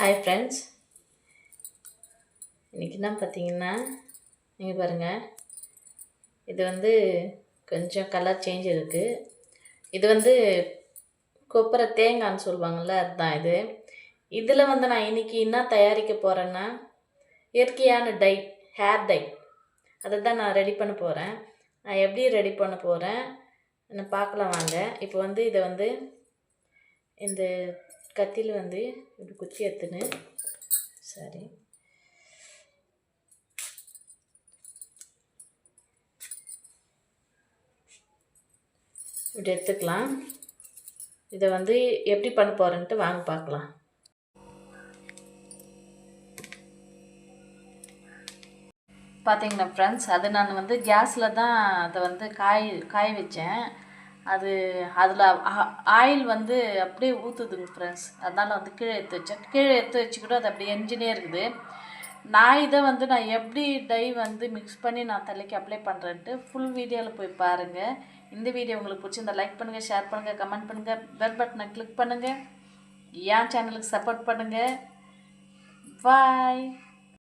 Hi friends, இன்றைக்கி என்ன பார்த்தீங்கன்னா, நீங்கள் பாருங்கள், இது வந்து கொஞ்சம் கலர் சேஞ்ச் இருக்குது. இது வந்து கொப்பரை தேங்காய்னு சொல்லுவாங்கள்ல, அதுதான் இது. இதில் வந்து நான் இன்றைக்கி என்ன தயாரிக்க போகிறேன்னா, இயற்கையான டை, ஹேர் டை, அதை தான் நான் ரெடி பண்ண போகிறேன். நான் எப்படி ரெடி பண்ண போகிறேன் நான் பார்க்கலாம் வாங்க. இப்போ வந்து இதை வந்து இந்த கத்தியில் வந்து இப்படி குச்சி எடுத்துன்னு சரி இப்படி எடுத்துக்கலாம். இதை வந்து எப்படி பண்ண போகிறேன்ட்டு வாங்க பார்க்கலாம். பார்த்தீங்கன்னா ஃப்ரெண்ட்ஸ், அது நான் வந்து கேஸில் தான் அதை வந்து காய வச்சேன். அதில் ஆயில் வந்து அப்படியே ஊற்றுதுங்க ஃப்ரெண்ட்ஸ். அதனால் வந்து கீழே எடுத்து வச்சேன். கீழே எடுத்து வச்சு கூட அது அப்படியே எஞ்சினே இருக்குது. நான் எப்படி டை வந்து மிக்ஸ் பண்ணி நான் தலைக்கு அப்ளை பண்ணுறேன்ட்டு ஃபுல் வீடியோவில் போய் பாருங்கள். இந்த வீடியோ உங்களுக்கு பிடிச்சிருந்தா லைக் பண்ணுங்கள், ஷேர் பண்ணுங்கள், கமெண்ட் பண்ணுங்கள், பெல் பட்டனை கிளிக் பண்ணுங்கள், என் சேனலுக்கு சப்போர்ட் பண்ணுங்கள். பாய்.